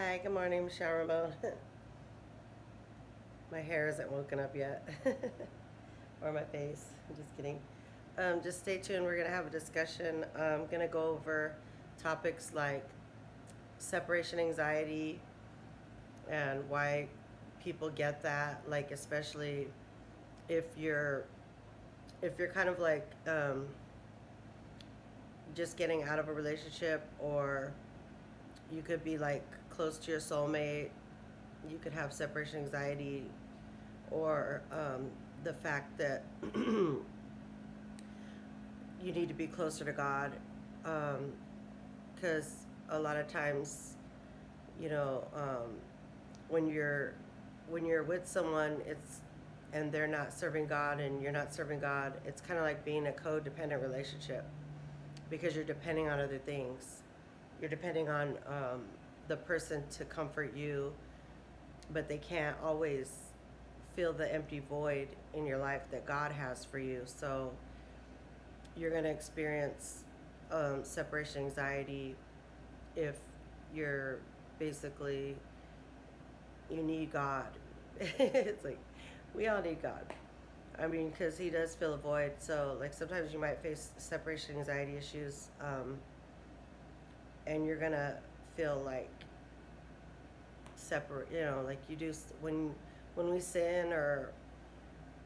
Hi, good morning, Michelle Ramon. My hair isn't woken up yet, or my face. I'm just kidding. Just stay tuned. We're gonna have a discussion. I'm gonna go over topics like separation anxiety and why people get that. Like especially if you're if you're kind of like just getting out of a relationship, or you could be like close to your soulmate. You could have separation anxiety, or the fact that you need to be closer to God, because a lot of times, you know, when you're with someone, it's and they're not serving God and you're not serving God, it's kind of like being a codependent relationship because you're depending on other things. You're depending on the person to comfort you, but they can't always fill the empty void in your life that God has for you. So you're going to experience separation anxiety if you're basically, you need God. It's like we all need God. I mean, because He does fill a void. So, like, sometimes you might face separation anxiety issues, and you're going to feel like separate, like you do when we sin, or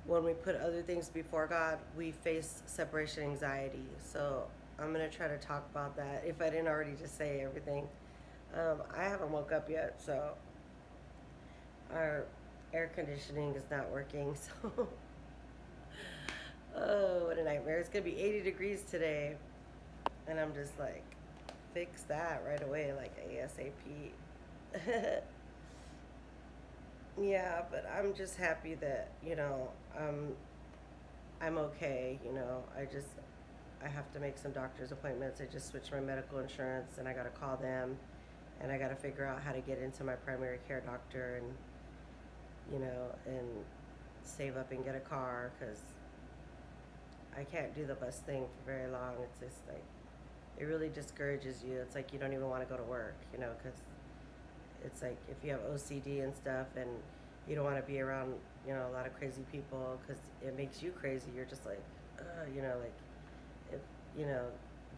when we put other things before God, we face separation anxiety. So I'm going to try to talk about that if I didn't already just say everything. I haven't woke up yet, so our air conditioning is not working. So, oh, what a nightmare. It's going to be 80 degrees today. And I'm just like, fix that right away, like ASAP. Yeah, but I'm just happy that, I'm okay. I have to make some doctor's appointments. I just switched my medical insurance and I got to call them, and I got to figure out how to get into my primary care doctor, and save up and get a car, because I can't do the bus thing for very long. It's just like, it really discourages you. It's like you don't even want to go to work, because it's like if you have OCD and stuff, and you don't want to be around, a lot of crazy people, because it makes you crazy. You're just like, like, if, you know,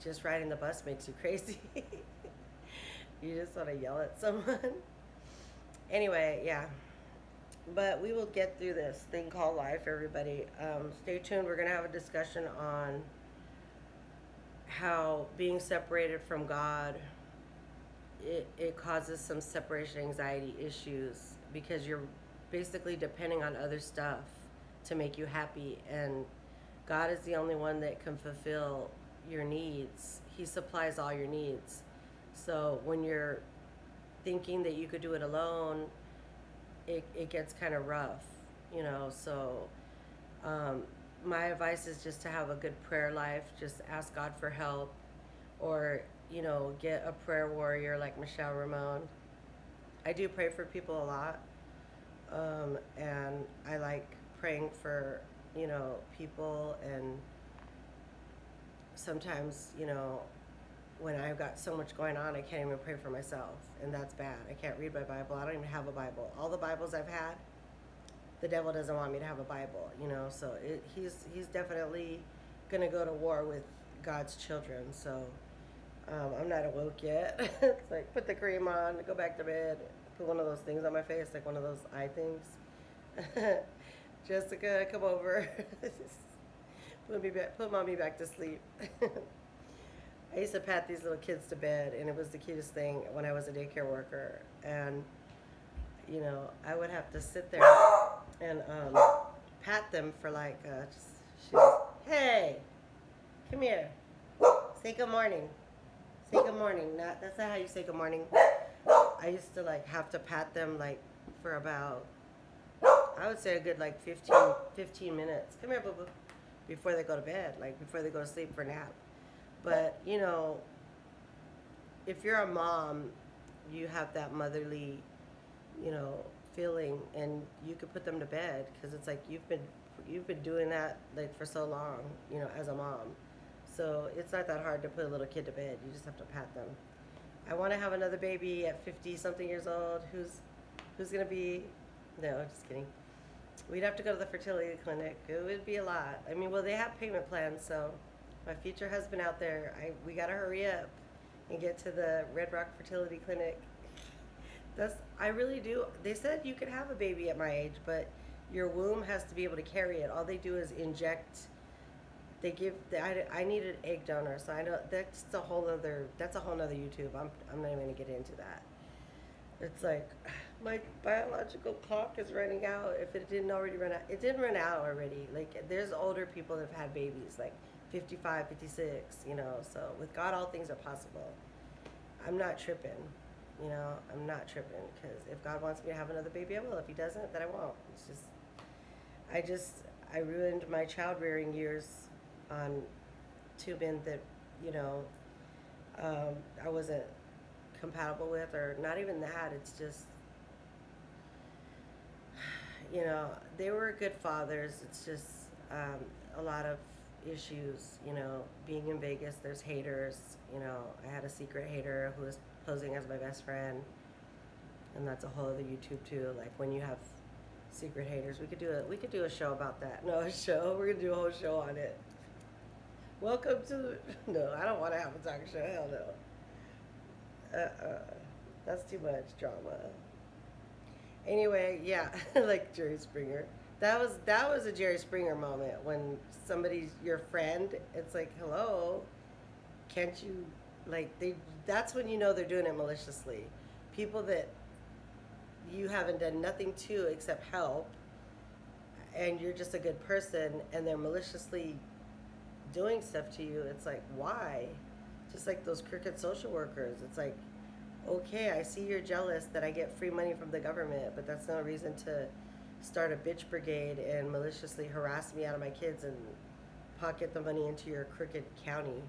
just riding the bus makes you crazy. You just want to yell at someone. Anyway, yeah. But we will get through this thing called life, everybody. Stay tuned. We're going to have a discussion on how being separated from God, it causes some separation anxiety issues, because you're basically depending on other stuff to make you happy, and God is the only one that can fulfill your needs. He supplies all your needs. So when you're thinking that you could do it alone, it gets kind of rough, so um, my advice is just to have a good prayer life. Just ask God for help, or get a prayer warrior like Michelle Ramon. I do pray for people a lot, and I like praying for people. And sometimes, when I've got so much going on, I can't even pray for myself, and that's bad. I can't read my Bible. I don't even have a Bible. All the Bibles I've had, the devil doesn't want me to have a Bible, So he's definitely gonna go to war with God's children. So I'm not awoke yet. It's like, put the cream on, go back to bed, put one of those things on my face, like one of those eye things. Jessica, come over. Put mommy back to sleep. I used to pat these little kids to bed, and it was the cutest thing when I was a daycare worker. And I would have to sit there and pat them for like, hey, come here, say good morning. Say good morning. That's not how you say good morning. I used to like have to pat them like for about, I would say a good like 15 minutes. Come here, boo boo. Before they go to bed, like before they go to sleep for a nap. But if you're a mom, you have that motherly, you know, feeling, and you could put them to bed, because it's like you've been doing that like for so long, as a mom. So it's not that hard to put a little kid to bed. You just have to pat them. I want to have another baby at 50 something years old. Who's gonna be? No, just kidding. We'd have to go to the fertility clinic. It would be a lot. I mean, well, they have payment plans, so my future husband out there, we gotta hurry up and get to the Red Rock Fertility Clinic. I really do. They said you could have a baby at my age, but your womb has to be able to carry it. All they do is inject. I need an egg donor, so I know that's a whole other YouTube. I'm not even gonna get into that. It's like my biological clock is running out. If it didn't already run out, it didn't run out already. Like there's older people that have had babies, like 55, 56. So with God, all things are possible. I'm not tripping. I'm not tripping because if God wants me to have another baby, I will. If He doesn't, then I won't. I ruined my child rearing years on two men that, you know, I wasn't compatible with, or not even that. It's just, they were good fathers. It's just a lot of issues, being in Vegas, there's haters. I had a secret hater who was posing as my best friend, and that's a whole other YouTube too. Like when you have secret haters, we could do a show about that. No, a show. We're gonna do a whole show on it. Welcome to no, I don't want to have a talk show. Hell no. That's too much drama. Anyway, yeah, like Jerry Springer. That was a Jerry Springer moment when somebody's your friend. It's like, hello, can't you that's when you know they're doing it maliciously. People that you haven't done nothing to except help, and you're just a good person, and they're maliciously doing stuff to you. It's like, why? Just like those crooked social workers. It's like, okay, I see you're jealous that I get free money from the government, but that's no reason to start a bitch brigade and maliciously harass me out of my kids and pocket the money into your crooked county.